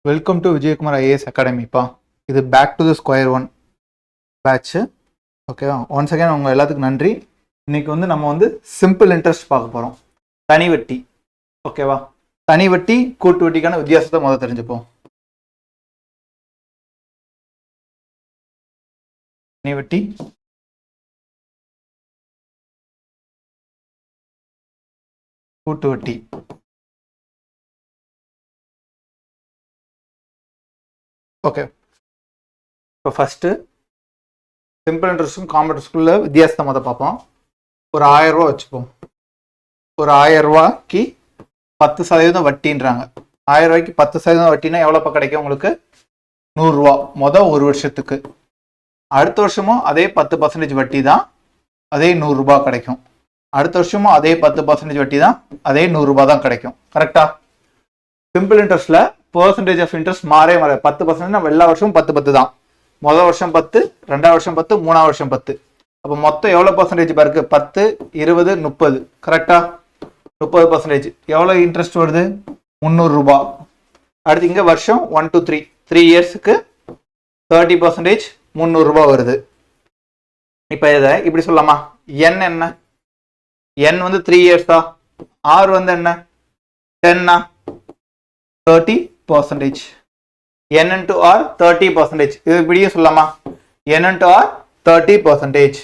Welcome to Vijayakumar IAS அகாடமிப்பா. இது back to the square one batch. ஓகேவா? ஒன்ஸ் அகேன் உங்கள் எல்லாத்துக்கும் நன்றி. இன்னைக்கு நம்ம சிம்பிள் இன்ட்ரெஸ்ட் பார்க்க போகிறோம். தனி வட்டி. ஓகேவா? தனி வட்டி கூட்டு வட்டிக்கான வித்தியாசத்தை முதல்ல தெரிஞ்சுப்போம். தனி வட்டி, கூட்டு வட்டி. ஓகே, இப்போ ஃபஸ்ட்டு சிம்பிள் இன்ட்ரெஸ்ட்டும் காம்பவுண்ட் இன்ட்ரெஸ்ட்குள்ள வித்தியாசத்தை முதல் பார்ப்போம். ஒரு 1000 ரூபா வச்சுப்போம். ஒரு 1000 ரூபாய்க்கு 10% வட்டின்றாங்க. 1000 ரூபாய்க்கு 10% வட்டினா எவ்வளோப்பா கிடைக்கும் உங்களுக்கு? 100 ரூபா மொதல் ஒரு வருஷத்துக்கு. அடுத்த வருஷமும் அதே 10% வட்டி தான், அதே 100 ரூபா கிடைக்கும். அடுத்த வருஷமும் அதே 10% வட்டி தான், அதே 100 ரூபா தான் கிடைக்கும். கரெக்டா? சிம்பிள் இன்ட்ரெஸ்ட்ல பெர்சன்டேஜ் ஆஃப் இன்ட்ரெஸ்ட் மாறே 10%. எல்லா வருஷமும் 10 தான். முதல் வருஷம் 10, ரெண்டாவது வருஷம் 10, மூணாவது வருஷம் 10. அப்போ மொத்தம் எவ்வளோ பர்சன்டேஜ் இருக்கு? 10, 20, 30. கரெக்டா? 30%. எவ்வளோ இன்ட்ரெஸ்ட் வருது? 300 ரூபா. அடுத்து இங்கே வருஷம் 1 to 3 இயர்ஸுக்கு 30%, 300 ரூபா வருது. இப்போ இதை இப்படி சொல்லலாமா? என் என்ன? என் 3 இயர்ஸ் தான். ஆர் என்ன? 10 30%. n into r 30%. இது இப்படியே சொல்லலாமா? n into r 30%.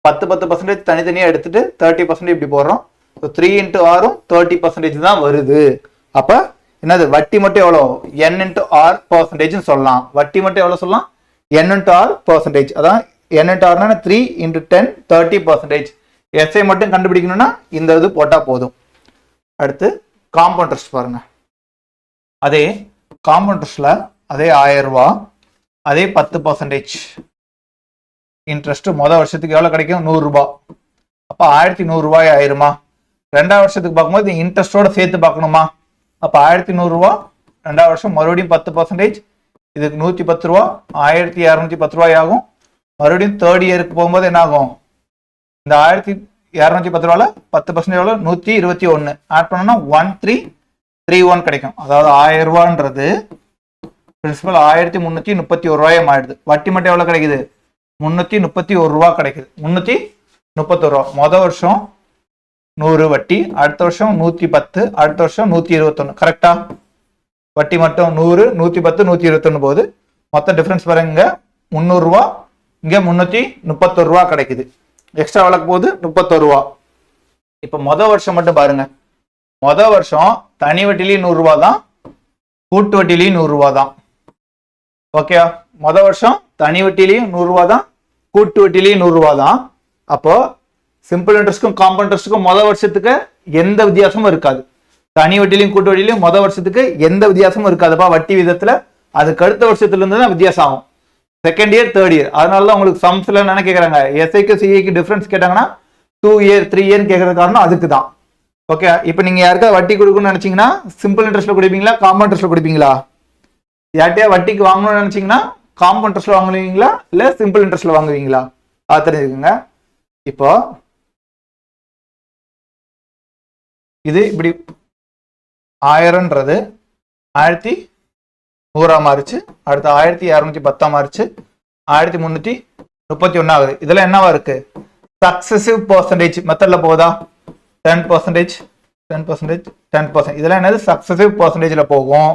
10% தனித்தனியாக எடுத்துட்டு 30% இப்படி போடுறோம். 3 into r 30% தான் வருது. அப்போ என்னது? வட்டி மட்டும் எவ்வளோ? n into r percentage சொல்லலாம். வட்டி மட்டும் எவ்வளோ சொல்லலாம்? n into r percentage. அதான் n into r 3 into 10 30%. SI மட்டும் கண்டுபிடிக்கணும்னா இந்த இது போட்டால் போதும். அடுத்து காம்பவுண்ட் இன்ட்ரெஸ்ட் பாருங்க. அதே காம்பவுண்ட் இன்ட்ரெஸ்ட்ல அதே 1000 ரூபா, அதே 10% இன்ட்ரெஸ்ட். மொதல் வருஷத்துக்கு எவ்வளோ கிடைக்கும்? 100 ரூபா. அப்போ 1100 ரூபாய் ஆயிருமா? ரெண்டாவது வருஷத்துக்கு பார்க்கும்போது இன்ட்ரெஸ்டோட சேர்த்து பார்க்கணுமா? அப்போ 1100 ரூபா, ரெண்டாவது வருஷம் மறுபடியும் 10%. இதுக்கு 110 ரூபா, 1210 ரூபாய் ஆகும். மறுபடியும் தேர்ட் இயருக்கு போகும்போது என்ன ஆகும்? இந்த 1210 ரூபால 10% எவ்வளோ? 121. ஆட் பண்ணோம்னா 1331 கிடைக்கும். அதாவது 1000 ரூபான்றது பிரின்சிபல் 1331 ரூபாய் ஆயிடுது. வட்டி மட்டும் எவ்வளோ கிடைக்குது? 331 ரூபா கிடைக்குது. 331 ரூபா. மொதல் வருஷம் 100 வட்டி, அடுத்த வருஷம் 110, அடுத்த வருஷம் 121. கரெக்டா? வட்டி மட்டும் 100, 110, 121 போது மொத்தம் டிஃபரன்ஸ் பாருங்க. 300 ரூபா, இங்கே 331 ரூபா கிடைக்குது. எக்ஸ்ட்ரா வழக்கு போகுது 31 ரூபா. இப்போ மொதல் வருஷம் மட்டும் பாருங்க. மொதல் வருஷம் தனி வட்டிலையும் 100 ரூபா தான், கூட்டு வட்டிலையும் 100 ரூபா தான். ஓகேவா? மொதல் வருஷம் தனி வட்டிலையும் 100 ரூபா தான், கூட்டு வட்டிலையும் 100 ரூபா தான். அப்போ சிம்பிள் இன்ட்ரெஸ்ட்க்கும் காம்பவுண்ட் இன்ட்ரெஸ்ட்க்கும் மொதல் வருஷத்துக்கு எந்த வித்தியாசமும் இருக்காது. தனி வட்டிலையும் கூட்டு வட்டிலையும் மொதல் வருஷத்துக்கு எந்த வித்தியாசமும் இருக்காதுப்பா. வட்டி விதத்துல அதுக்கு அடுத்த வருஷத்துல இருந்து தான் வித்தியாசம் ஆகும். Second year, third year. அதனால தான் உங்களுக்கு சம்ஸ்ல என்ன கேட்கறாங்க? எஸ்ஐக்கு சிஐக்கு டிஃபரன்ஸ் கேட்டாங்கன்னா 2 இயர் 3 இயர் கேட்கறது காரணம் அதுக்கு தான். ஓகே, இப்போ நீங்க யாருக்கா வட்டி கொடுக்கணும்னு நினைச்சீங்கன்னா சிம்பிள் இன்ட்ரெஸ்ட்ல கொடுப்பீங்களா, காம்பவுண்ட் இன்ட்ரெஸ்ட்ல கொடுப்பீங்களா? யார்ட்டையா வட்டிக்கு வாங்கணும்னு நினைச்சீங்கன்னா காம்பவுண்ட் இன்ட்ரெஸ்ட்ல வாங்குவீங்களா இல்ல சிம்பிள் இன்ட்ரெஸ்ட்ல வாங்குவீங்களா? அது தெரிஞ்சுக்கோங்க. இப்போ இது இப்படி 1000ன்றது 1100 மாறிச்சு, அடுத்து 1210 மாறிச்சு, 1331 ஆகுது. இதெல்லாம் என்னவா இருக்கு? சக்சசிவ் பர்சன்டேஜ் மெத்தட்ல போகுதா? 10%, 10%, 10%. இதெல்லாம் என்னது? சக்சசிவ் பர்சன்டேஜ்ல போகும்.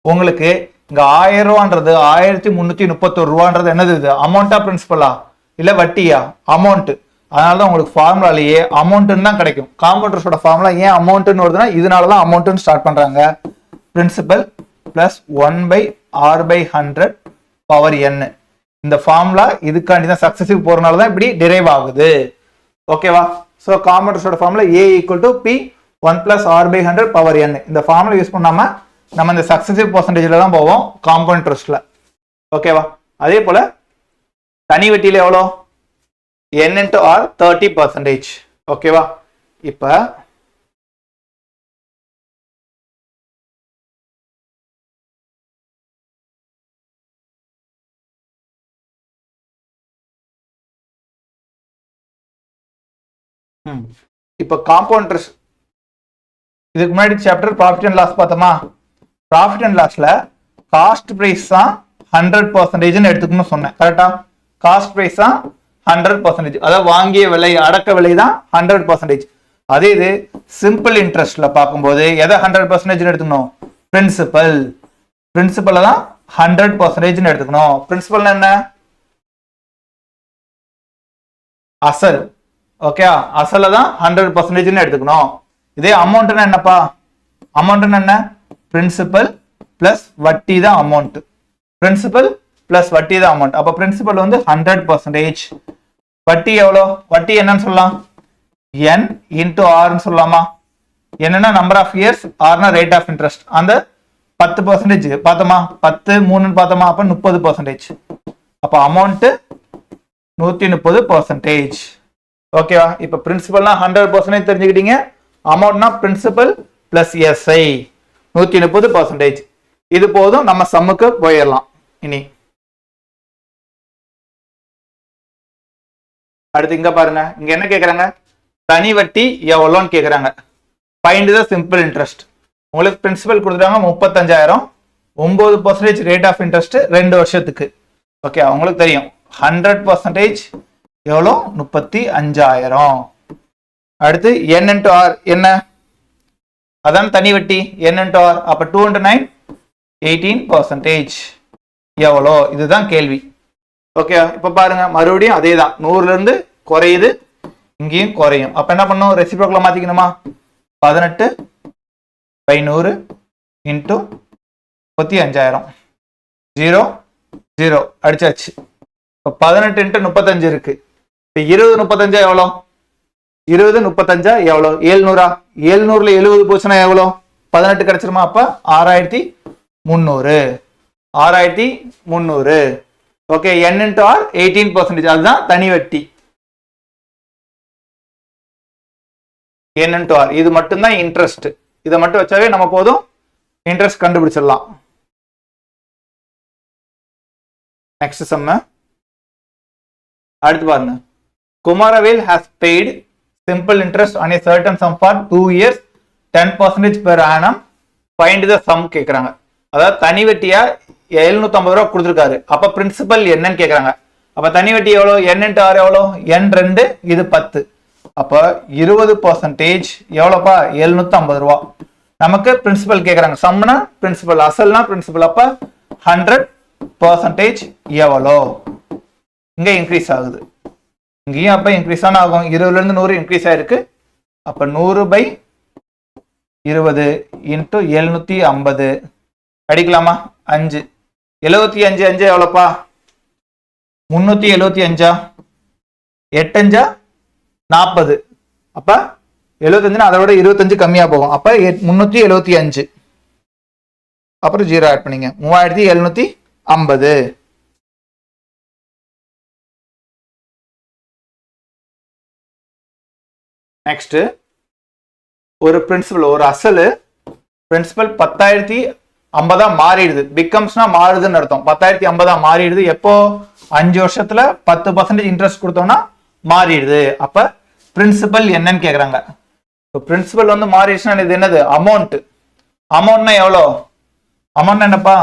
உங்களுக்கு இங்க 1000 ரூபான்றது 1331 ரூபான்றது என்னது? இது அமௌண்டா பிரின்சிபலா இல்ல வட்டியா? அமௌண்ட். அதனாலதான் உங்களுக்கு ஃபார்முலாலேயே அமௌண்ட்னு தான் கிடைக்கும். காம்பவுண்டர்ஸோட ஃபார்முலா ஏன் அமௌண்ட்னு வருதுன்னா இதனாலதான் அமௌண்ட்னு ஸ்டார்ட் பண்றாங்க. Principal plus 1/r/100 power n. இந்த ஃபார்முலா இதுக்காண்டி தான் சக்சசிவ் போறதுனாலதான் இப்படி டிரைவ் ஆகுது. ஓகேவா? ஸோ காம்பவுண்டர்ஸோட formula a = p 1 + r/100 power n. இந்த ஃபார்முலா யூஸ் பண்ணாம நம்ம இந்த சக்சசிவ் பர்சன்டேஜ்ல தான் போவோம் காம்பவுண்ட் இன்ட்ரெஸ்ட்ல. ஓகேவா? அதே போல தனி வட்டியில எவ்வளோ? n into r 30%. ஓகேவா? இப்ப இப்போ காம்பவுண்ட் இன்ட்ரெஸ்ட் இதுக்கு முன்னாடி சாப்டர் ப்ராஃபிட் அண்ட் லாஸ் பார்த்தோமா? ப்ராஃபிட் அண்ட் லாஸ்ல காஸ்ட் பிரைஸ் தான் 100% எடுத்துக்கணும்னு சொன்னேன். கரெக்டா? காஸ்ட் பிரைஸ் தான் 100%. அதாவது வாங்கிய விலை அடக்க விலை தான் 100%. அதே இது சிம்பிள் இன்ட்ரெஸ்ட்ல பார்க்கும்போது எதை 100% எடுத்துக்கணும்? பிரின்சிபல். பிரின்சிபல் தான் 100% எடுத்துக்கணும். பிரின்சிபல் என்ன? அசல். ஓகே, அசல தான் 100% எடுத்துக்கணும். இதே அமௌண்ட் என்னப்பா? அமௌண்ட் என்ன? பிரின்சிபல் பிளஸ் வட்டி தான் அமௌண்ட். பிரின்சிபல் பிளஸ் வட்டி தான் அமௌண்ட். அப்ப பிரின்சிபல் வந்து 100%. வட்டி எவ்வளோ? வட்டி என்னன்னு சொல்லலாம்? n into r ன்னு சொல்லலாமா? என்னன்னா நம்பர் ஆஃப் இயர்ஸ், ஆர்னா ரேட் ஆஃப் இன்ட்ரெஸ்ட். அந்த 10% பார்த்தோமா? 10 3 பார்த்தோமா? அப்ப 30%. அப்ப அமௌண்ட் 130%. ஓகேவா? இப்ப பிரின்சிபல்னா 100% தெரிஞ்சுக்கிட்டீங்க. அமௌண்ட்னா பிரின்சிபல் பிளஸ் எஸ்ஐ 130%. இது போதும், நம்ம சம்முக்கு போயிடலாம். இனி அடுத்து இங்க பாருங்க, இங்க என்ன கேக்குறாங்க? தனி வட்டி எவ்வளோன்னு கேக்குறாங்க. Find the simple interest. உங்களுக்கு பிரின்சிபல் கொடுத்துட்டாங்க 35,000, 9% ரேட் ஆஃப் இன்ட்ரெஸ்ட் 2 வருஷத்துக்கு. ஓகே, உங்களுக்கு தெரியும் 100% எவ்வளோ? 35,000. அடுத்து n into r என்ன? அதான் தனி வட்டி. n into r. அப்ப 2 into 9 18% எவ்வளோ? இதுதான் கேள்வி. ஓகே, இப்ப பாருங்க மறுபடியும் அதே தான். 100ல இருந்து குறையுது, இங்கேயும் குறையும். அப்ப என்ன பண்ணும்? ரெசிப்ரோக்கலா மாத்திக்கணுமா? 18/100 இன்டூ 35,000 0 0 அடிச்சாச்சு. இப்போ 18 into 35 இருக்கு. இப்போ 20 35 எவ்வளோ? 20 35 எவ்வளோ? 700. 700ல 70 போச்சுன்னா எவ்வளோ? 18 கிடைச்சிருமா? அப்ப 6,300. 6,300. Okay, n into r 18%. அதுதான் தனி வட்டி. n into r இது மட்டும்தான் இன்ட்ரெஸ்ட். இதை மட்டும் வச்சாவே நம்ம போதும், இன்ட்ரெஸ்ட் கண்டுபிடிச்சிடலாம். Next sum. அடுத்து பாருங்க. Kumaravel has paid simple interest on a certain sum for 2 years 10% per annum. Find the sum கேக்குறாங்க. அதாவது தனி வட்டியா 750 ரூபா கொடுத்துருக்காரு. அப்ப பிரின்சிபல் என்னன்னு கேக்குறாங்க. அப்ப தனி வட்டி எவ்வளோ? n into r எவ்வளோ? n2, இது 10. அப்ப 20% எவ்வளோப்பா? 750 ரூபா. நமக்கு பிரின்சிபல் கேக்குறாங்க. சம்னா பிரின்சிபல், அசல்னா பிரின்சிபல். அப்ப 100% எவ்வளோ? இங்க இன்க்ரீஸ் ஆகுது, இங்கேயும் அப்ப இன்க்ரீஸ் ஆன ஆகும். 20ல இருந்து 100 இன்க்ரீஸ் ஆயிருக்கு. அப்ப 100/20 இன்டூ 750 அடிக்கலாமா? 5. 75 5 எவ்வளோப்பா? 375. 8 5 40. அப்ப 75 அதை விட 25 கம்மியா போகும். அப்ப 375. அப்புறம் 0 ஆட் பண்ணீங்க. 3750. நெக்ஸ்ட், ஒரு பிரின்சிபல், ஒரு அசல் பிரின்சிபல் 10,050 மாறிடுது. பிகம்ஸ்னா மாறுதுன்னு அர்த்தம். 10,050 மாறிடுது. எப்போ? 5 வருஷத்துல 10% இன்ட்ரெஸ்ட் கொடுத்தோம்னா மாறிடுது. அப்ப பிரின்சிபல் என்னன்னு கேக்குறாங்க. பிரின்சிபல் வந்து மாறிடுச்சுன்னா இது என்னது? அமௌண்ட். அமௌண்ட்னா எவ்வளோ? அமௌண்ட் என்னப்பா?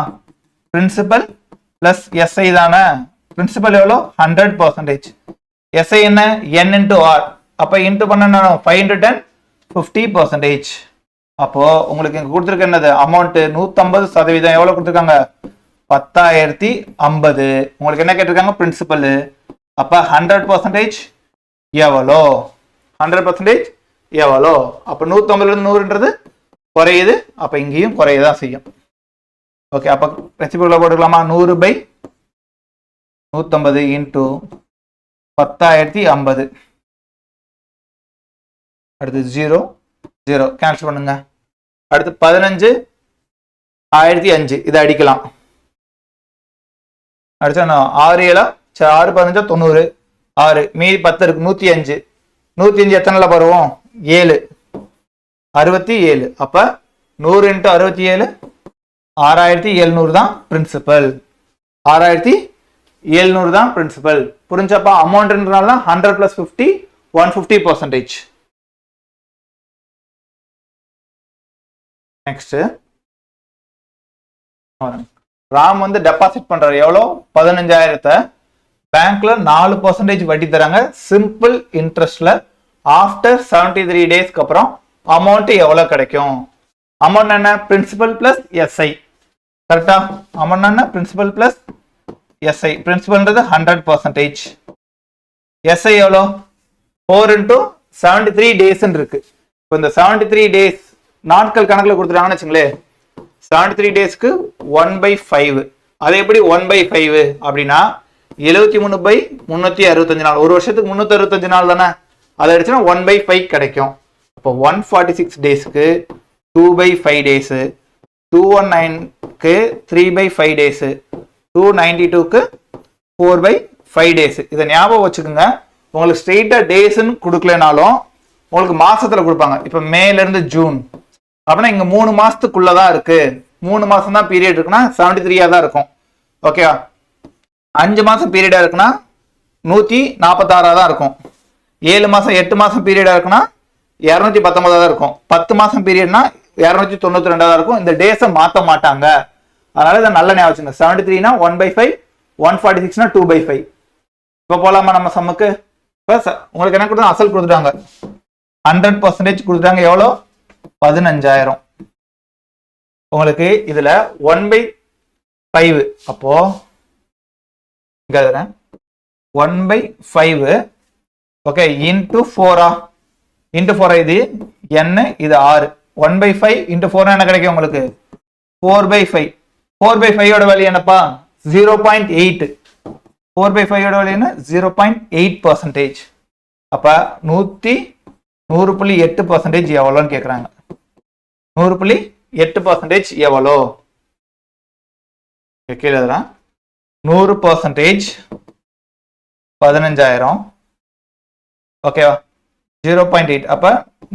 பிரின்சிபல் பிளஸ் எஸ்ஐ தானே. பிரின்சிபல் எவ்வளோ? 100%. எஸ்ஐ என்ன? n into r. அப்ப இன்ட்டு பண்ண 5 into 10 50%. அப்போ உங்களுக்கு இங்க கொடுத்துருக்க என்னது? அமௌண்ட் 150%. எவ்வளவு கொடுத்துருக்காங்க? 10,050. உங்களுக்கு என்ன கேட்டிருக்காங்க? பிரின்சிபல். அப்ப 100% எவ்வளோ? 100% எவ்வளோ? அப்ப 150ல இருந்து 100ன்றது குறையுது. அப்ப இங்கேயும் குறையதான் செய்யும். ஓகே, அப்ப ரெசிபியூல போட்டுக்கலாமா? 100/150 இன்டூ 10,050. அடுத்து 0 0 கேன்சல் பண்ணுங்க. அடுத்து 15,005 இதை அடிக்கலாம். அடுத்து 6 7 6 15 90. 6 மீதி 10 இருக்கு. 105. 105 எத்தனைல பருவோம்? 7 67. அப்ப 100 into 67 6,700 தான் பிரின்சிபல். 6,700 தான் பிரின்சிபல். புரிஞ்சப்பா? அமௌண்ட்ன்றனால தான் 100 + 50 150%. நெக்ஸ்ட் ராம் வந்து டெபாசிட் பண்றாரு எவ்வளோ 15,000 பேங்க்ல 4% வட்டி தராங்க சிம்பிள் இன்ட்ரெஸ்ட்ல ஆஃப்டர் 73 டேஸ்க்கு அப்புறம் அமௌண்ட் எவ்வளவு கிடைக்கும் அமௌண்ட் என்ன பிரின்சிபல் பிளஸ் எஸ்ஐ கரெக்டா அமௌண்ட் என்ன பிரின்சிபல் பிளஸ் எஸ்ஐ பிரின்சிபல்ன்றது 100% எஸ்ஐ எவ்வளோ 4 into 73 டேஸ் இருக்கு இப்போ இந்த 73 டேஸ் நாட்கள் கணக்குல கொடுத்துட்டாங்கன்னு வச்சுங்களேன் 73 டேஸ்க்கு 1/5 அது எப்படி 1/5 அப்படின்னா 73/365 நாள் ஒரு வருஷத்துக்கு 365 நாள் தானே அதை அடிச்சுன்னா 1/5 கிடைக்கும் அப்போ 146 டேஸ்க்கு 2/5 டேஸ் 219க்கு 3/5 டேஸ் 292க்கு 4/5 டேஸ் இதை ஞாபகம் வச்சுக்கோங்க உங்களுக்கு ஸ்ட்ரெயிட்டா டேஸ்ன்னு கொடுக்கலனாலும் உங்களுக்கு மாசத்துல கொடுப்பாங்க இப்போ மேல இருந்து ஜூன் அப்படின்னா இங்க 3 மாசத்துக்குள்ளதான் இருக்கு 3 மாசம் தான் பீரியட் இருக்குன்னா 73 தான் இருக்கும் ஓகேவா 5 மாசம் பீரியடா இருக்குன்னா 146 தான் இருக்கும் 7 மாசம் 8 மாசம் பீரியடா இருக்குன்னா 219 தான் இருக்கும் 10 மாசம் பீரியட்னா 292 தான் இருக்கும் இந்த டேஸை மாத்த மாட்டாங்க அதனால இதை நல்ல ஞாபகம் வச்சுங்க 73னா 1/5 146னா 2/5 இப்போ போலாமா நம்ம சம்முக்கு உங்களுக்கு என்ன கொடுத்தா அசல் கொடுத்துட்டாங்க 100% கொடுத்துட்டாங்க எவ்வளோ 15,000 உங்களுக்கு இதுல 1/5 அப்போ 1/5 ஓகே இன்டு 4 இன்டு 4 இது n இது 6 1/5 இன்டு 4 என்ன கிடைக்கும் உங்களுக்கு 4/5 4/5 ஓட வேல்யூ என்னப்பா 0.8 4/5 ஓட வேல்யூ என்ன 0.8% அப்ப 100.8% எவ்வளோன்னு கேட்குறாங்க 100.8% எவ்வளோ கீழே 100% 15,000 ஓகேவா 0.8 அப்ப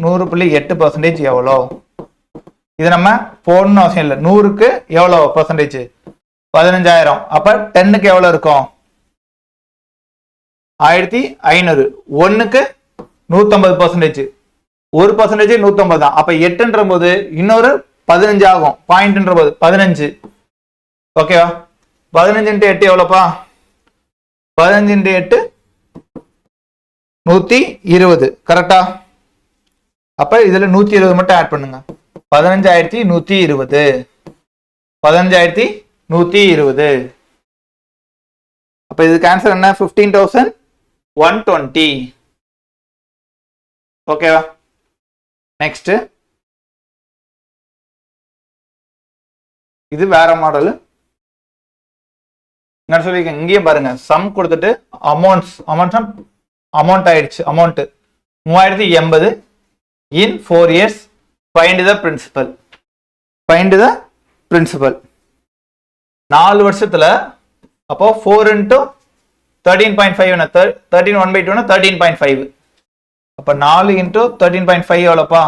100.8% எவ்வளோ இது நம்ம போடணும் அவசியம் இல்லை 100க்கு எவ்வளோ பர்சன்டேஜ் 15,000 அப்ப 10க்கு எவ்வளோ இருக்கும் 1,500 1க்கு 150% 1% 150 தான் அப்ப 8ன்ற போது இன்னொரு 15 ஆகும் பாயிண்ட்ன்ற போது 15 ஓகேவா 15 into 8 எவ்வளோப்பா 15 into 8 120 கரெக்டா அப்ப இதுல 120 மட்டும் ஆட் பண்ணுங்க 15,120 15,120 அப்ப இதுக்கு ஆன்சர் என்ன 15,120 ஓகேவா நெக்ஸ்ட் இது வேற மாடல் என்ன சொல்லிருக்கேன் இங்கேயும் பாருங்க சம் கொடுத்துட்டு அமௌண்ட் ஆயிடுச்சு amount 3,080 in 4 years find the principal 4 வருஷத்துல அப்போ 4 into 13.5 13 1/2 13.5 அப்ப 4 into 13.5 எவ்வளோப்பா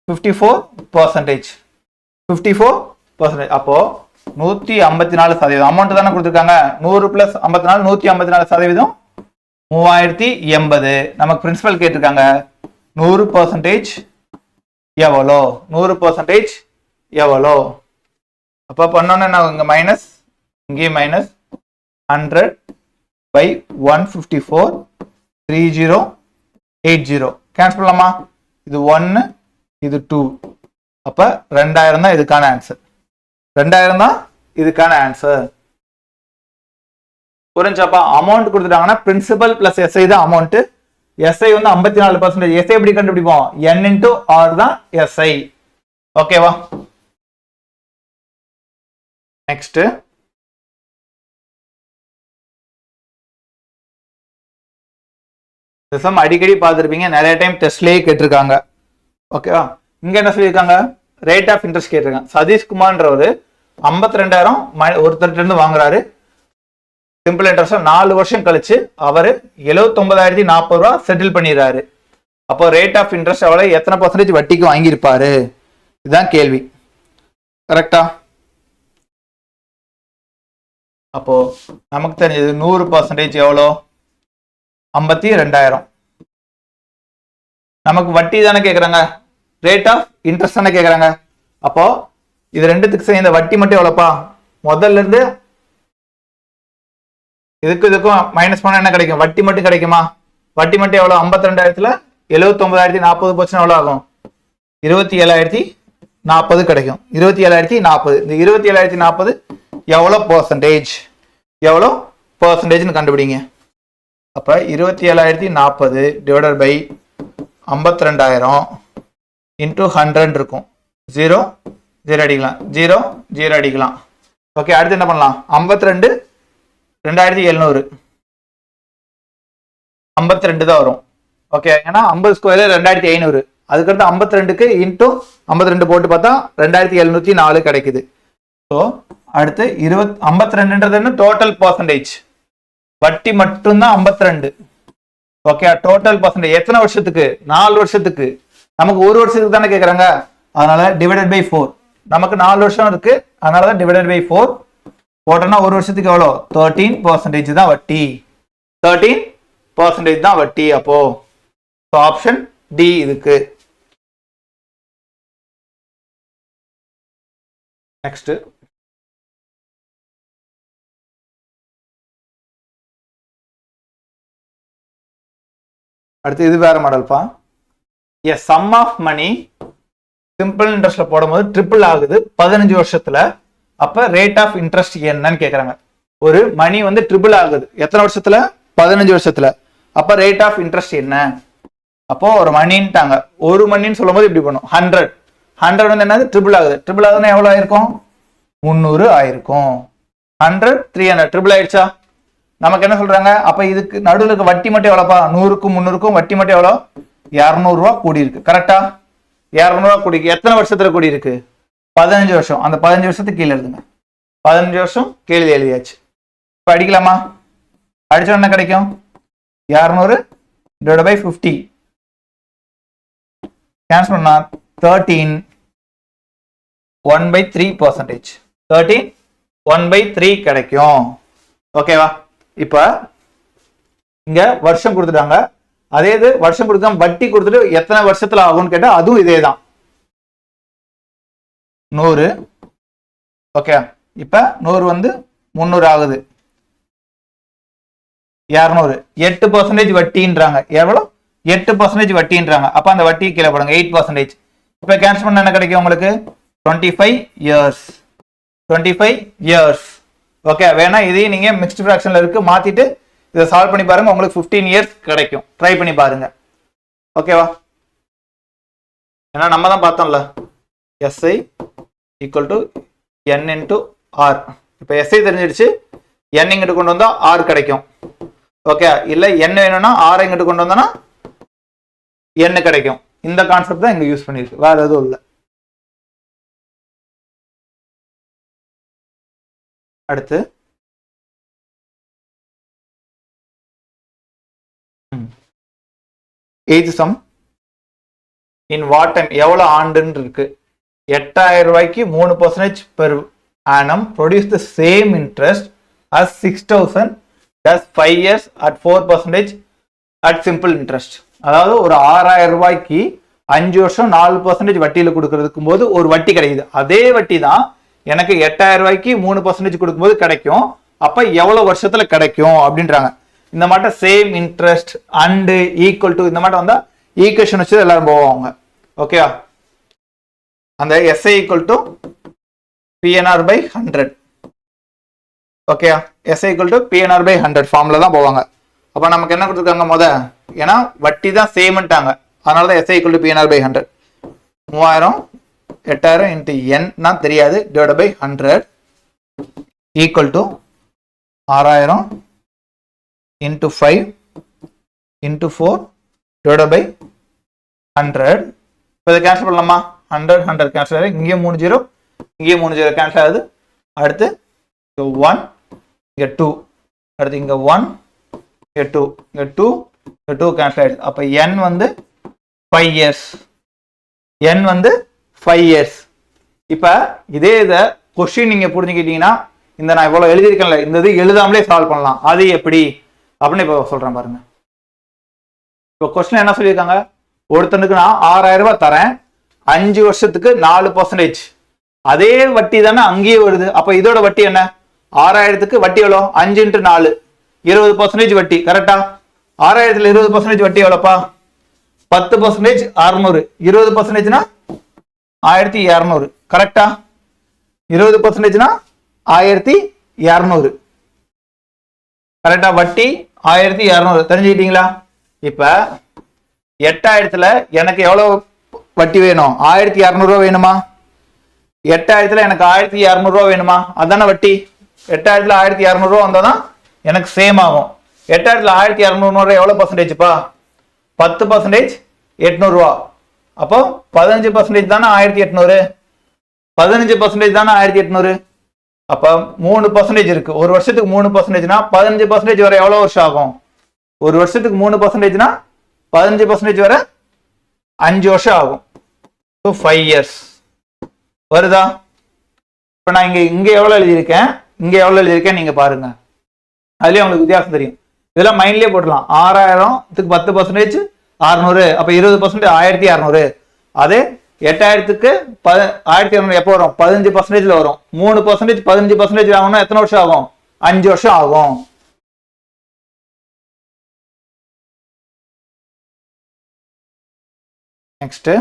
54% அப்போ 154% அமௌண்ட் தானே கொடுத்துருக்காங்க 100 + 54 154% 3,080 நமக்கு பிரின்சிபல் கேட்டிருக்காங்க 100% எவ்வளோ 100% எவ்வளோ அப்ப பண்ணோன்னா நான் இங்க மைனஸ் இங்கே மைனஸ் 100/154 3080 கேன்சல் பண்ணலாமா இது 1 இது 2 அப்ப 2000 தான் இதுக்கான ஆன்சர் 2000 தான் இதுக்கான ஆன்சர் புரிஞ்சாப்பா அமௌண்ட் கொடுத்துட்டாங்கன்னா பிரின்சிபல் பிளஸ் எஸ்ஐ தான் அமௌண்ட் எஸ்ஐ வந்து 54% எஸ்ஐ எப்படி கண்டுபிடிப்போம் n into r தான் எஸ்ஐ ஓகேவா நெக்ஸ்ட் சம் அடிக்கடி பார்த்துருப்பீங்க நிறைய டைம் டெஸ்ட்லயே கேட்டிருக்காங்க ஓகேவா இங்க என்ன சொல்லியிருக்காங்க ரேட் ஆஃப் இன்ட்ரெஸ்ட் கேட்டிருக்காங்க சதீஷ்குமார்ன்றவர் 52,000 ஒருத்தர் இருந்து வாங்குறாரு சிம்பிள் இன்ட்ரெஸ்ட் 4 வருஷம் கழிச்சு அவரு 79,040 ரூபா செட்டில் பண்ணிடுறாரு அப்போ ரேட் ஆஃப் இன்ட்ரெஸ்ட் எவ்வளவு எத்தனை பர்சன்டேஜ் வட்டிக்கு வாங்கியிருப்பாரு இதுதான் கேள்வி கரெக்டா அப்போ நமக்கு தெரிஞ்சது 100% எவ்வளோ 52,000 நமக்கு வட்டி தானே கேட்குறாங்க ரேட் ஆஃப் இன்ட்ரெஸ்ட் தானே கேட்குறாங்க அப்போ இது ரெண்டுத்துக்கு சேர்ந்த வட்டி மட்டும் எவ்வளோப்பா முதல்ல இருந்து இதுக்கும் மைனஸ் பண்ண என்ன கிடைக்கும்? வட்டி மட்டும் கிடைக்குமா? வட்டி மட்டும் எவ்வளவு? 52,000ல 79,040 போச்சுன்னா எவ்வளவு ஆகும்? 27,040 கிடைக்கும். 27,040. இந்த 27,040 எவ்வளவு பெர்சன்டேஜ்? எவ்வளவு பெர்சன்டேஜ்னு கண்டுபிடிங்க. அப்ப 27,040 டிவைடட் பை 52,000 இன்டூ 100 இருக்கும். 0 0 அடிக்கலாம், 0 0 அடிக்கலாம். ஓகே, அடுத்து என்ன பண்ணலாம்? 52 2700 52 தான் வரும். ஓகே, ஏன்னா 50 ஸ்கொயர் 2500. அதுக்கடுத்து 52க்கு இன்டூ 52 போட்டு பார்த்தா 2704 கிடைக்குது. ஸோ அடுத்து 52ன்றது என்ன? Total percentage. வட்டி மட்டும்தான் 52. ஓகே, டோட்டல் பர்சன்டேஜ் எத்தனை வருஷத்துக்கு? 4 வருஷத்துக்கு. நமக்கு 1 வருஷத்துக்கு தானே கேட்குறாங்க, அதனால டிவைடட் பை 4. நமக்கு 4 வருஷம் இருக்கு, அதனால தான் டிவைடட் பை 4 போட்டோம்னா 1 வருஷத்துக்கு எவ்வளோ? 13% தான் வட்டி. 13% தான் வட்டி. அப்போ ஆப்ஷன் டி இதுக்கு. நெக்ஸ்ட் அடுத்து இது வேற மாடல்ப்பா. A sum of money simple இன்ட்ரெஸ்ட்ல போடும்போது ட்ரிபிள் ஆகுது 15 வருஷத்துல. அப்ப ரேட் ஆஃப் இன்ட்ரெஸ்ட் என்னன்னு கேக்குறாங்க. ஒரு மணி வந்து ட்ரிபிள் ஆகுது எத்தனை வருஷத்துல? 15 வருஷத்துல. அப்ப ரேட் ஆஃப் இன்ட்ரெஸ்ட் என்ன? அப்போ ஒரு மணின்ட்டாங்க. ஒரு மணின்னு சொல்லும் போது இப்படி பண்ணும். 100 வந்து என்னது? ட்ரிபிள் ஆகுது. ட்ரிபிள் ஆகுதுன்னா எவ்வளவு ஆயிருக்கும்? 300 ஆயிருக்கும். 100 300 ட்ரிபிள் ஆயிடுச்சா? நமக்கு என்ன சொல்றாங்க? அப்ப இதுக்கு நடுவில் இருக்க வட்டி மட்டும் எவ்வளோப்பா? 100க்கும் 300க்கும் வட்டி மட்டும் எவ்வளோ? 200 ரூபா கூடி இருக்கு. கரெக்டா? 200 ரூபா கூடி எத்தனை வருஷத்துல கூடி இருக்கு? 15 வருஷம். அந்த 15 வருஷத்துக்கு கீழே எழுதுங்க. 15 வருஷம் கீழே எழுதியாச்சு. இப்ப அடிக்கலாமா? அடிச்சா என்ன கிடைக்கும்? 200 டிவைட் பை 50 கேன்சல் பண்ணா 13 1/3%. 13 1/3 கிடைக்கும். ஓகேவா? இப்ப இங்க வருஷம் கொடுத்துட்டாங்க. அதே இது வருஷம் கொடுக்காம வட்டி கொடுத்துட்டு எத்தனை வருஷத்துல ஆகும்னு கேட்டா அதுவும் இதே தான் 100. ஓகே, இப்ப 100 வந்து 300 ஆகுது. 200 8% வட்டின்றாங்க. எவ்வளவு? 8% வட்டின்றாங்க. அப்ப அந்த வட்டி கீழே போடுங்க 8%. இப்ப கேன்சல் பண்ண என்ன கிடைக்கும் உங்களுக்கு? 25 இயர்ஸ். 25 இயர்ஸ். ஓகே, வேணா இதையும் நீங்க மிக்ஸ்ட் ஃபிராக்ஷன்ல இருக்கு மாத்திட்டு இதை சால்வ் பண்ணி பாருங்க. உங்களுக்கு 15 இயர்ஸ் கிடைக்கும். ட்ரை பண்ணி பாருங்க. ஓகேவா? ஏன்னா நம்ம தான் பார்த்தோம்ல SI equal to N into R. இப்போ SI தெரிஞ்சிடுச்சு. N இங்கிட்டு கொண்டு வந்தா R கிடைக்கும். ஓகே, இல்லை N வேணும்னா R இங்கிட்டு கொண்டு வந்தோம்னா N கிடைக்கும். இந்த கான்செப்ட் தான் இங்க யூஸ் பண்ணிருக்கு, வேற எதுவும் இல்லை. அடுத்து age sum in what time எவ்வளவு ஆண்டுன்னு இருக்கு. 8,000 ரூபாய்க்கு 3% per annum produce the same interest as 6,000 does 5 years at 4% at simple interest. அதாவது ஒரு 6,000 ரூபாய்க்கு 5 வருஷம் 4% வட்டியில கொடுக்கறதுக்கும் போது ஒரு வட்டி கிடைக்குது. அதே வட்டி தான் எனக்கு 8,000 ரூபாய்க்கு 3% கொடுக்கும்போது கிடைக்கும். அப்ப எவ்வளவு வருஷத்துல கிடைக்கும் அப்படின்றாங்க. இந்த மாட்ட same interest and equal to இந்த மாட்ட வந்தா ஈக்குவேஷன் வச்சு எல்லாரும் போவாங்க. ஓகேவா? அந்த SI equal to PNR by 100. ஓகேயா? SI equal to PNR by 100 ஃபார்ம்ல தான் போவாங்க. அப்ப நமக்கு என்ன கொடுத்துருக்காங்க? ஏன்னா வட்டி தான் சேம்ட்டாங்க, அதனாலதான் SI equal to PNR by 100. 3000 8,000 into N நான் தெரியாது divide by 100 equal to 6,000 into 5 into 4 divided by 100. இப்போ இதை கேன்சல் பண்ணலாமா? 100 கேன்சல் ஆகுது. இங்கே 3 0 இங்கே 3 0 கேன்சல் ஆகுது. அடுத்து 1 இங்கே 2 அடுத்து இங்கே 1 இங்கே 2 இங்கே 2 இங்கே 2 கேன்சல் ஆயிடுது. அப்போ N வந்து 5 இயர்ஸ். N வந்து 5 இயர்ஸ். இப்போ இதே இதை கொஸ்டின் நீங்க புரிஞ்சுக்கிட்டீங்கன்னா இந்த நான் இவ்வளவு எழுதியிருக்கேன்ல இந்த இது எழுதாமலே சால்வ் பண்ணலாம். அது எப்படி அப்படின்னு இப்போ சொல்றேன் பாருங்க. இப்போ கொஸ்டின் என்ன சொல்லியிருக்காங்க? ஒருத்தனுக்கு நான் 6,000 ரூபாய் தரேன், 5 வருஷத்துக்கு 4%. அதே வட்டி தானே அங்கேயே வருது. அப்ப இதோட வட்டி என்ன? 6000க்கு வட்டி எவ்வளோ? 5 × 4 20% வட்டி. கரெக்டா? 6000த்துல 20% வட்டி எவ்வளோப்பா? 10% 600. 20%னா 1200. கரெக்டா? 20%னா 1200. கரெக்டா? வட்டி 1200. தெரிஞ்சுக்கிட்டீங்களா? இப்ப 8000த்துல எனக்கு எவ்வளவு வட்டி வேணும்? 1200 வேணுமா? 8000த்துல எனக்கு 1200 வேணுமா? அதான வட்டி. 8000த்துல 1200 வந்தாதான் எனக்கு சேம் ஆகும். 8000த்துல 1200 எவ்வளவு பர்சன்டேஜ்ப்பா? 10% 800. அப்போ 15% தானே 1800. 15% தானே 1800. அப்ப 3% இருக்கு. ஒரு வருஷத்துக்கு 3%னா 15% வரை எவ்வளவு வருஷம் ஆகும்? ஒரு வருஷத்துக்கு 3%னா 15% வரை 5 வருஷம் ஆகும். 5 years வருதா? இப்ப நான் இங்க எவ்வளவு எழுதியிருக்கேன், இங்க எவ்வளவு எழுதியிருக்கேன் நீங்க பாருங்க. அதுலயே உங்களுக்கு வித்தியாசம் தெரியும். இதெல்லாம் மைண்ட்லயே போடலாம். 6000க்கு 10% 600. அப்ப 20% 1600. அதே 8000க்கு 1200 எப்போ வரும்? 15%ல வரும். 3% 15% ஆகும்னா எத்தனை வருஷம் ஆகும்? 5 வருஷம் ஆகும். நெக்ஸ்ட்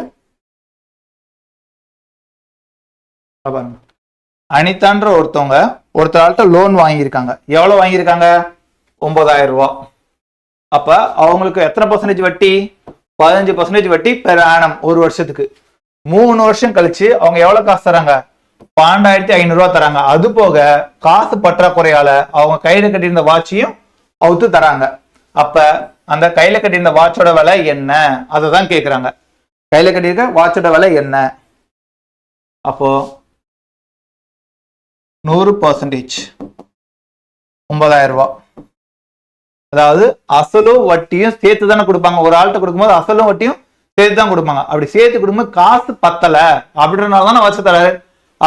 அனிதான்ற ஒருத்தர்கிட்ட லோன் வாங்கியிருக்காங்க. எவ்வளவு வாங்கியிருக்காங்க? 9000 ரூபாய். அப்ப அவங்களுக்கு எத்தனை பர்சன்டேஜ் வட்டி? 15% வட்டி பெர் ஆனம் ஒரு வருஷத்துக்கு. 3 வருஷம் கழிச்சு அவங்க எவ்வளவு காசு தராங்க? 12500 ரூபாய் தராங்க. அது போக காசு பற்றாக்குறையால அவங்க கையில கட்டியிருந்த வாட்சையும் அவுத்து தராங்க. அப்ப அந்த கையில கட்டியிருந்த வாட்சோட விலை என்ன? அதை தான் கேட்கிறாங்க. கையில கட்டியிருக்க வாட்சோட விலை என்ன? அப்போ 100% 9000 ரூபாய். அதாவது அசலும் வட்டியும் சேர்த்து தானே கொடுப்பாங்க. ஒரு ஆள்கிட்ட கொடுக்கும்போது அசலும் வட்டியும் சேர்த்து தான் கொடுப்பாங்க. அப்படி சேர்த்து கொடுக்கும்போது காசு பத்தல அப்படின்றனால தானே வச்சு தராரு.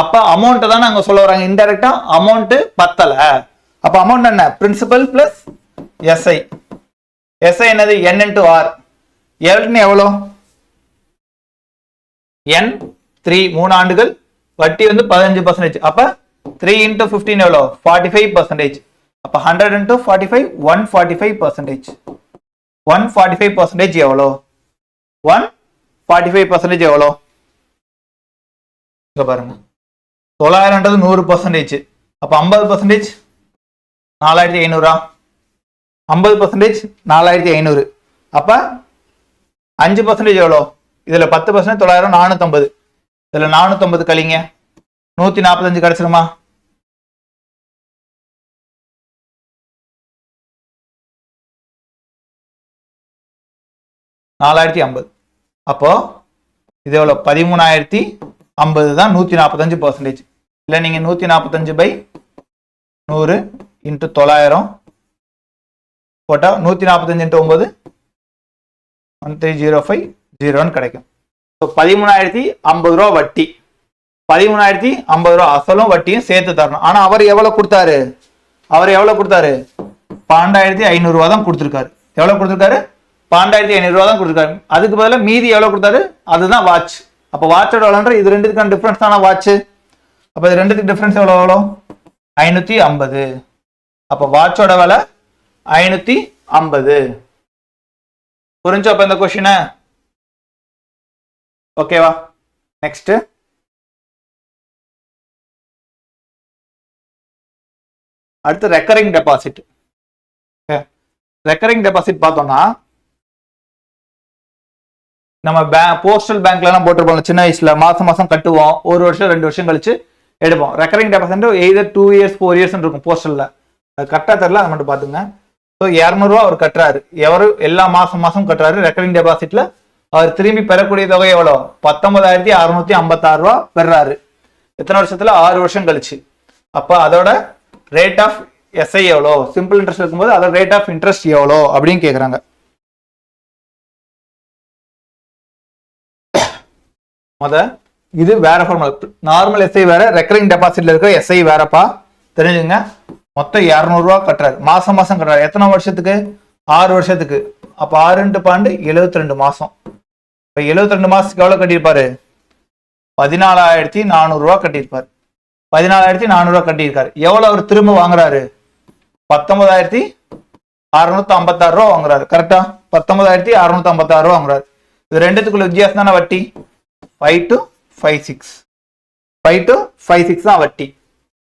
அப்ப அமௌண்ட் தானே அங்க சொல்ல வராங்க. இன்டைரக்டா அமௌண்ட் பத்தல. அப்ப அமௌண்ட் என்ன? Principal plus SI. எஸ்ஐ என்னது? N × R. N எவ்வளோ? N 3 ஆண்டுகள். வட்டி வந்து 15%. அப்ப 3 × 15 எவ்வளோ? 45%. அப்ப 100 × 45 145%. 145% எவ்வளோ? 145% எவ்வளோ? இங்க பாருங்க. 900ன்றது 100%. அப்ப 50% 4500. 50% 4500. அப்ப 5% எவ்வளோ? இதுல 10% 900 450. இதுல 450 கழிங்க. 145 கிடைச்சிருமா? $4050. அப்போ இது எவ்வளோ? 13050 தான் 145%. இல்ல நீங்க 145/100 × 900 போட்டா 145 × 9 13050 கிடைக்கும். 13050 ரூபா வட்டி. 13050 ரூபா அசலும் வட்டியும் சேர்த்து தரணும். ஆனா அவர் எவ்வளவு கொடுத்தாரு? 12500 ரூபா தான் கொடுத்திருக்காரு. எவ்வளவு கொடுத்திருக்காரு? 12500 ரூபா தான் கொடுத்திருக்காரு. அதுக்கு பதிலா மீதி எவ்வளவு கொடுத்தாரு? அதுதான் வாட்ச். அப்ப வாட்சோட விலைன்ற இது ரெண்டுத்துக்கான டிஃபரன்ஸ் தானே வாட்ச். அப்ப இது ரெண்டுத்துக்கு டிஃபரன்ஸ் எவ்வளவு? 550. அப்ப வாட்சோட விலை 550. புரிஞ்சு அப்ப இந்த கொஸ்டின்? ஓகேவா? நெக்ஸ்ட் அடுத்து ரெக்கரிங் டெபாசிட். ரெக்கரிங் டெபாசிட் பார்த்தோம்னா நம்ம போஸ்டல் பேங்க்ல எல்லாம் போட்டுருப்போம். சின்ன வயசுல மாசம் மாசம் கட்டுவோம். 1 வருஷம் 2 வருஷம் கழிச்சு எடுப்போம். Recurring deposit either 2 years 4 years இருக்கும் போஸ்டல்ல. அது கரெக்டா தெரியல, அது மட்டும் பாத்துங்க. ஸோ 200 ரூபா அவர் கட்டுறாரு. எவரு எல்லா மாசம் கட்டுறாரு. ரெக்கரிங் டெபாசிட்ல அவர் திரும்பி பெறக்கூடிய தொகை எவ்வளோ? 19656 ரூபா பெறாரு. எத்தனை வருஷத்துல? 6 வருஷம் கழிச்சு. அப்ப அதோட ரேட் ஆஃப் எஸ்ஐ எவ்வளோ? சிம்பிள் இன்ட்ரெஸ்ட் இருக்கும்போது அதோட ரேட் ஆஃப் இன்ட்ரெஸ்ட் எவ்வளோ அப்படின்னு கேட்குறாங்க. இது வேற ஃபார்முலா. நார்மல் எஸ்ஐ வேற, ரெக்கரிங் டெபாசிட்ல இருக்கிற எஸ்ஐ வேறப்பா. தெரிஞ்சுங்க. மொத்தம் 200 ரூபா கட்டுறாரு. மாசம் கட்டுறாரு. எத்தனை வருஷத்துக்கு? 6 வருஷத்துக்கு. அப்ப 6 × 12 72 மாசம். இப்ப 72 மாசத்துக்கு எவ்வளவு கட்டியிருப்பாரு? 14,400 ரூபா கட்டியிருப்பார். 14,400 ரூபா கட்டியிருக்காரு. எவ்வளவு அவர் திரும்ப வாங்குறாரு? 19,656 ரூபா வாங்குறாரு. கரெக்டா? 19,656 ரூபா வாங்குறாரு. இது ரெண்டுத்துக்குள்ள வித்தியாசம் தானே வட்டி. 5 to 56 5 to 56 தான் வட்டி.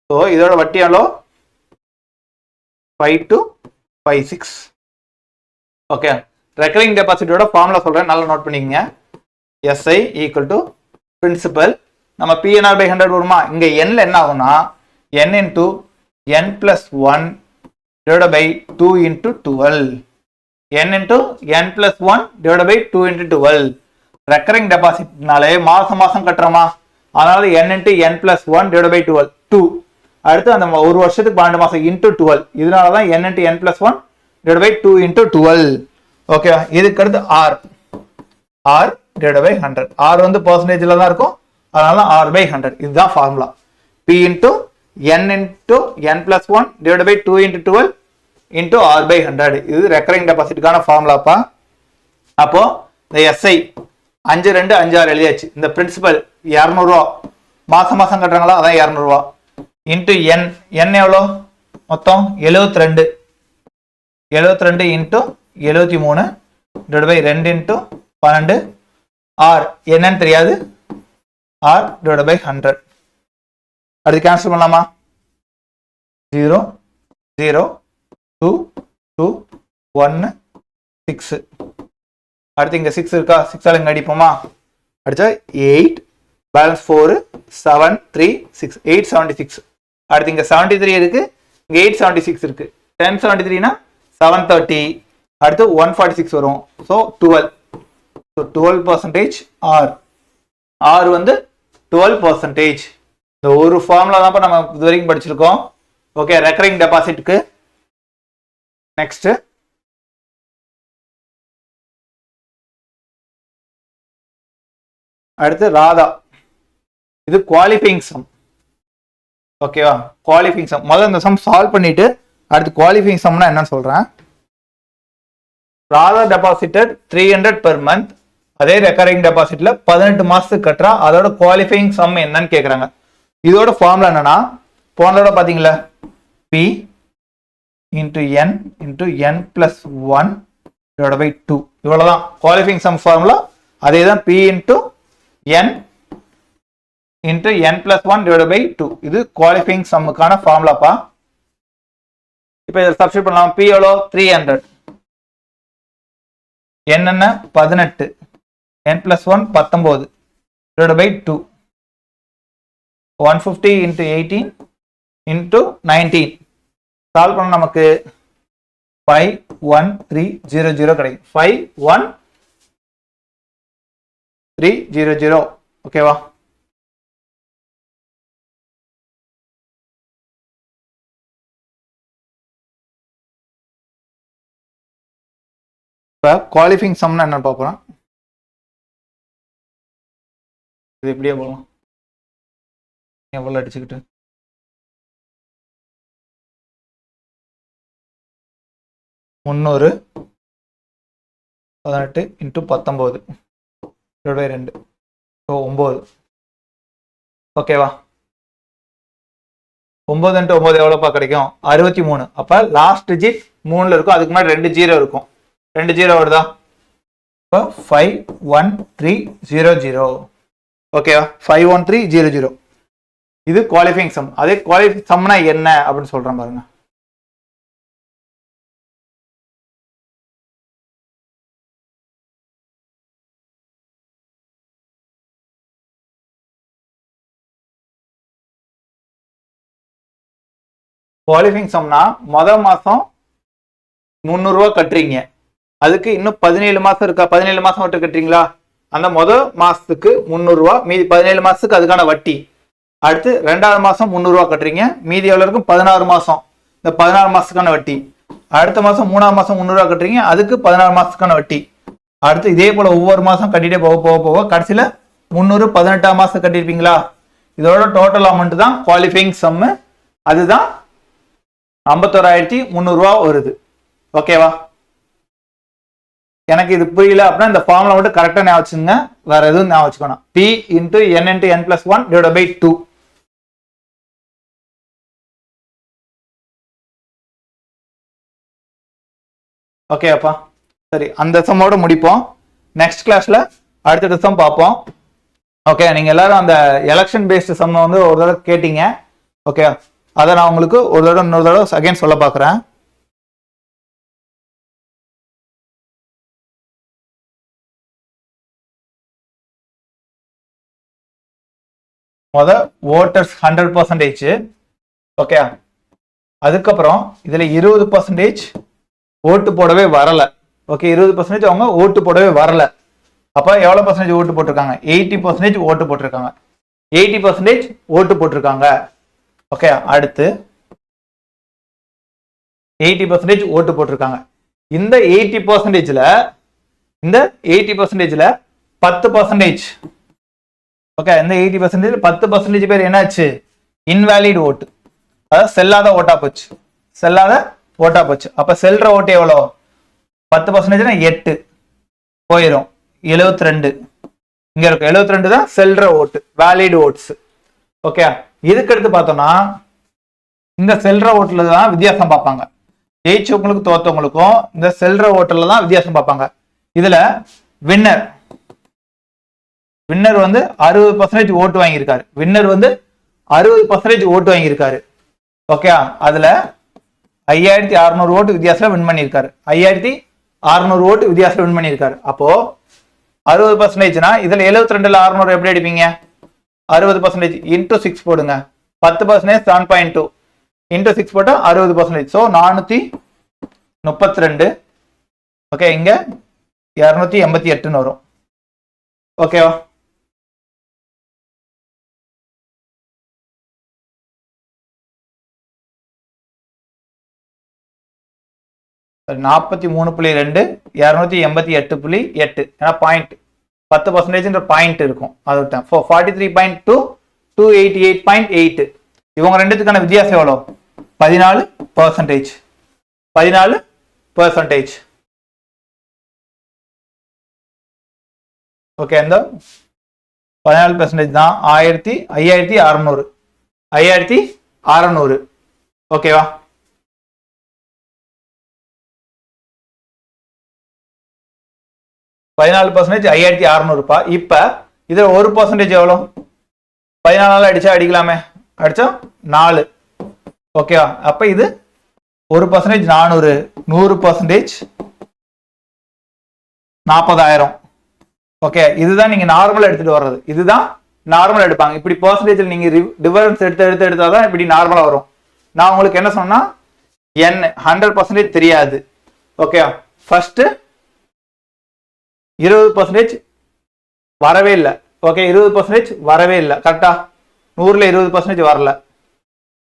ஸோ இதோட வட்டி எவ்வளோ? 5 to 56. ஓகே, ரெக்கரிங் டெபாசிட்டோட ஃபார்முலா சொல்றேன், நல்லா நோட் பண்ணிக்கங்க. SI ஈக்குவல் டு பிரின்சிபல், நம்ம PNR by 100 வருமா? இங்க n என்ன ஆகும்னா n into n plus 1 divided by 2 into 12. n into n plus 1 divided by 2 into 12. Recurring டெபாசிட்னாலே மாசம் மாசம் கட்டுறோமா, அதனால n into n plus 1 divided by 12 2. அடுத்து அந்த ஒரு வருஷத்துக்கு 12 மாசம் into 12, இதனால தான் n into n plus 1 divided by 2 into 12. Okay, இதுக்கு அடுத்து r divided by 100. r வந்து பெர்சன்டேஜ்ல தான் இருக்கும், அதனால r by 100. இதுதான் formula. p into n into n plus 1 divided by 2 into 12 into r by 100. இது ரெக்கரிங் டெபாசிட்டுக்கான ஃபார்முலாப்பா. அப்போ இந்த SI 5256 எழுதியாச்சு. இந்த பிரின்சிபல் 200 ரூபா மாசம் மாசம் கட்டுறாங்களா, அதான் 200 ரூபா இன்டு n. n எவ்வளோ? மொத்தம் 72 into 73 divide by 2 into 12. r என்னன்னு தெரியாது, r டிவைட் பை 100. அடுத்து கேன்சல் பண்ணலாமா? 0 0 2 2 1 6. அடுத்து இங்க 6 இருக்கா, 6 ஆல இங்க அடிப்போமா? அடிச்சா 8, பேலன்ஸ் 4 7 3 6 876. அடுத்து இங்க 73 இருக்கு, இங்க 876 இருக்கு. 1073 னா 730, அடுத்து 146 வரும். ஸோ 12. ஸோ 12% r வந்து 12%. இந்த ஒரு ஃபார்முலா தான் நம்ம இது வரைக்கும் படிச்சிருக்கோம். Okay, recurring டெபாசிட்க்கு. நெக்ஸ்ட் அடுத்து ராதா. இது குவாலிஃபையிங் சம். ஓகேவா, குவாலிஃபையிங் சம். முதல்ல இந்த சம் சால்வ் பண்ணிட்டு அடுத்து குவாலிஃபையிங் சம்னா என்னன்னு சொல்றேன். Radha deposited 300 per month. அதே ரெக்கரிங் டெபாசிட்ல 18 மாசத்துக்கு கட்டுறா, அதோட குவாலிஃபையிங் சம் என்னன்னு கேக்குறாங்க. இதோட ஃபார்முலா என்னன்னா, போனதோட பாத்தீங்களா, p into n into n plus 1 divided by 2. இவ்வளவுதான் குவாலிஃபையிங் சம் ஃபார்முலா. அதே தான் p into n into n plus 1 divided by 2. இது குவாலிஃபையிங் சம்முக்கான ஃபார்முலாப்பா. இப்போ இதில் சப்ஸ்டிட் பண்ணலாம். p எவ்வளோ? 300. n என்ன? 18. n plus 1 19 divided by 2. 150 into 18 into 19. Solve பண்ண நமக்கு 51300 கிடைக்கும். 51300. ஓகேவா? இப்போ குவாலிஃபையிங் சம்னா என்னன்னு பார்ப்போம். இது எப்படியே போகலாம், எவ்வளோ அடிச்சுக்கிட்டு 300 18 into 19 divided by 2. ஸோ 9. ஓகேவா? 9 into 9 எவ்வளோப்பா கிடைக்கும்? 63. அப்போ லாஸ்ட் டிஜிட் 3ல இருக்கும், அதுக்கு முன்னாடி 2 0 இருக்கும். 2 0 வருதா? இப்போ 51300. ஓகேவா? 51300. இது குவாலிஃபையிங் சம். அதே குவாலிஃபையிங் சம்னா என்ன அப்படின்னு சொல்றேன் பாருங்க. குவாலிஃபையிங் சம்னா முதல் மாசம் 300 ரூபா கட்டுறீங்க, அதுக்கு இன்னும் 17 மாசம் இருக்கா, 17 மாசம் மட்டும் கட்டுறீங்களா, அந்த முதல் மாசத்துக்கு 300 ரூபா, மீதி 17 மாசத்துக்கு அதுக்கான வட்டி. அடுத்து 2வது மாசம் 300 ரூபா கட்டுறீங்க, மீதி எவ்வளவு இருக்கும்? 16 மாசம், இந்த 16 மாசத்துக்கான வட்டி. அடுத்த மாசம் 3ஆம் மாசம் 300 ரூபா கட்டுறீங்க, அதுக்கு 16 மாசத்துக்கான வட்டி. அடுத்து இதே போல ஒவ்வொரு மாசம் கட்டிட்டே போக போக போக கடைசியில 300 18ஆம் மாசம் கட்டிருப்பீங்களா, இதோட டோட்டல் அமௌண்ட் தான் குவாலிஃபையிங் சம். அதுதான் 51300 ரூபா வருது. ஓகேவா? எனக்கு இது புரியல அப்படின்னா இந்த ஃபார்முலா மட்டும் கரெக்டாக ஞாபகம் வச்சுங்க, வேற எதுவும் ஞாபகம் வச்சுக்கணும். P into n into n plus 1 divided by 2. Okay அப்பா, சரி அந்த சம்மோட முடிப்போம். நெக்ஸ்ட் கிளாஸ்ல அடுத்த சம் பார்ப்போம். ஓகே, நீங்க எல்லாரும் அந்த எலெக்ஷன் பேஸ்டு சம் வந்து ஒரு தடவை கேட்டீங்க. ஓகே, அதை நான் உங்களுக்கு ஒரு தடவை இன்னொரு தடவை அகைன் சொல்ல பார்க்குறேன். ஓட்டர்ஸ் 100%. ஓகே, அதுக்கப்புறம் இதுல 20% ஓட்டு போடவே வரல. ஓகே, 20% அவங்க ஓட்டு போடவே வரல. அப்ப எவ்வளவு பர்சன்டேஜ் ஓட்டு போட்டிருக்காங்க? 80% ஓட்டு போட்டிருக்காங்க. 80% ஓட்டு போட்டிருக்காங்க. ஓகே, அடுத்து 80% ஓட்டு போட்டிருக்காங்க. இந்த 80%ல 10%, ஓகே, இந்த 80% 10% பேர் என்னாச்சு? இன்வாலிட் ஓட்டு, அதாவது செல்லாத ஓட்டா போச்சு. செல்லாத ஓட்டா போச்சு. அப்ப செல்ற ஓட்டு எவ்வளோ? 10% 8 போயிடும், 72 இங்க இருக்கும். 72 தான் செல்ற ஓட்டு, வேலிட் ஓட்ஸ். ஓகே, இதுக்கு அடுத்து பார்த்தோம்னா இந்த செல்ற ஓட்டுல தான் வித்தியாசம் பார்ப்பாங்க. ஜெயிச்சவங்களுக்கும் தோத்தவங்களுக்கும் இந்த செல்ற ஓட்டுல தான் வித்தியாசம் பார்ப்பாங்க. இதுல வின்னர் வந்து 60% ஓட்டு வாங்கியிருக்காரு. வின்னர் வந்து 60% ஓட்டு வாங்கியிருக்காரு. ஓகே, அதுல 5600 ஓட்டு வித்தியாசம் வின் பண்ணியிருக்காரு. 5600 ஓட்டு வித்தியாசம் வின் பண்ணியிருக்காரு. அப்போ 60%னா இதுல 72ல 600 எப்படி அடிப்பீங்க? 60% இன்டூ 6 போடுங்க. 10% 7.2 இன்டூ 6 போட்டா 60%. ஸோ 432. ஓகே, இங்க 288 வரும். ஓகேவா? சரி, 43.2 288.8 ஏன்னா பாயிண்ட் 10% பாயிண்ட் இருக்கும். அது 43.2 288.8. இவங்க ரெண்டுத்துக்கான வித்தியாசம் எவ்வளோ? 14%. 14%. ஓகே, இந்த 14% தான் 5600. 5600. ஓகேவா? %, 5600. இப்ப இதுல 1% எவ்வளோ? 14 அடிச்சா அடிக்கலாமே, அடிச்சா 4. ஓகேவா? அப்ப இது 1% 400, 100% 40,000. ஓகே, இதுதான் நீங்க நார்மல் எடுத்துட்டு வர்றது. இதுதான் நார்மல் எடுப்பாங்க. இப்படி பெர்சன்டேஜ் நீங்க டிஃபரன்ஸ் எடுத்தாதான் இப்படி நார்மலா வரும். நான் உங்களுக்கு என்ன சொன்னா, n 100% தெரியாது. ஓகே, ஃபர்ஸ்ட் 20% வரவே இல்லை. ஓகே, 20% வரவே இல்லை. கரெக்டா? 100ல 20% வரல.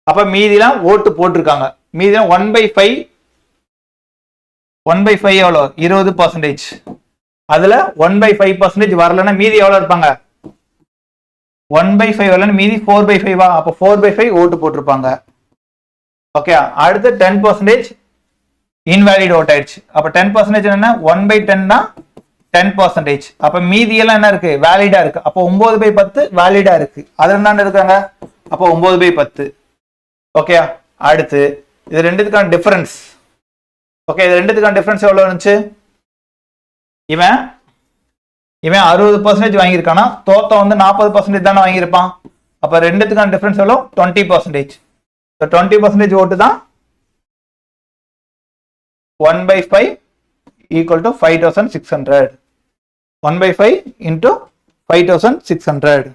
அப்ப மீதிலாம் ஓட்டு போட்டிருக்காங்க. மீதிலாம் 1/5 எவ்வளோ? 20%. அதுல 1/5% வரலன்னா மீதி எவ்வளவு இருப்பாங்க? 1/5 வரலன்னு மீதி 4/5. அப்ப 4/5 ஓட்டு போட்டிருப்பாங்க. ஓகே, அடுத்து 10% இன்வாலிட் ஓட் ஆயிடுச்சு. அப்ப 10% என்ன? 1/10 தான் 10%. அப்ப மீதி எல்லாம் என்ன இருக்கு? வேலிடா இருக்கு. அப்போ 9/10 வேலிடா இருக்கு. அதுல என்ன இருக்காங்க? அப்போ 9/10. ஓகே, அடுத்து இது ரெண்டுத்துக்கான டிஃபரன்ஸ். ஓகே, இது ரெண்டுத்துக்கான டிஃபரன்ஸ் எவ்வளவு இருந்துச்சு? இவன் 60% வாங்கியிருக்கானா, தோத்த வந்து 40% தானே வாங்கியிருப்பான். அப்ப ரெண்டுத்துக்கான டிஃபரன்ஸ் எவ்வளோ? 20%. 20% ஓட்டு தான் 1/5 equal to 5600. 1/5 into 5600.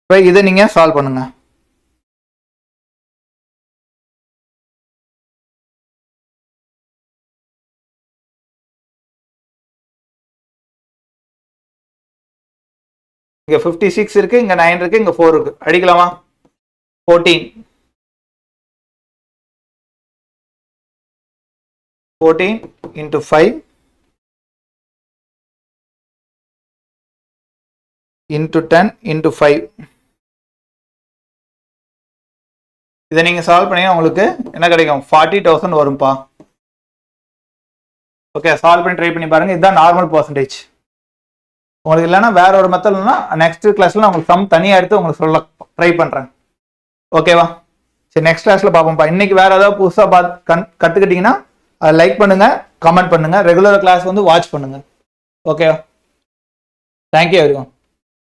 இப்போ இதை நீங்க சால்வ் பண்ணுங்க. இங்க 56 இருக்கு, இங்க 9 இருக்கு, இங்க 4 இருக்கு. அடிக்கலாமா? 14 into 5 into 10 into 5. இதை நீங்க சால்வ் பண்ணீங்க உங்களுக்கு என்ன கிடைக்கும்? 40,000 வரும்பா. ஓகே, சால்வ் பண்ணி ட்ரை பண்ணி பாருங்க. இதுதான் நார்மல் பர்சன்டேஜ். உங்களுக்கு இல்லைன்னா வேற ஒரு மெத்தட்னா நெக்ஸ்ட் கிளாஸ்ல நான் உங்களுக்கு சம் தனியாக எடுத்து உங்களுக்கு சொல்ல ட்ரை பண்ணுறேன். ஓகேவா? சரி, நெக்ஸ்ட் கிளாஸ்ல பார்ப்போம்ப்பா. இன்னைக்கு வேற ஏதாவது புதுசாக கற்றுக்கிட்டீங்கன்னா அதை லைக் பண்ணுங்க, கமெண்ட் பண்ணுங்க, ரெகுலர் கிளாஸ் வந்து வாட்ச் பண்ணுங்க. ஓகேவா? Thank you everyone.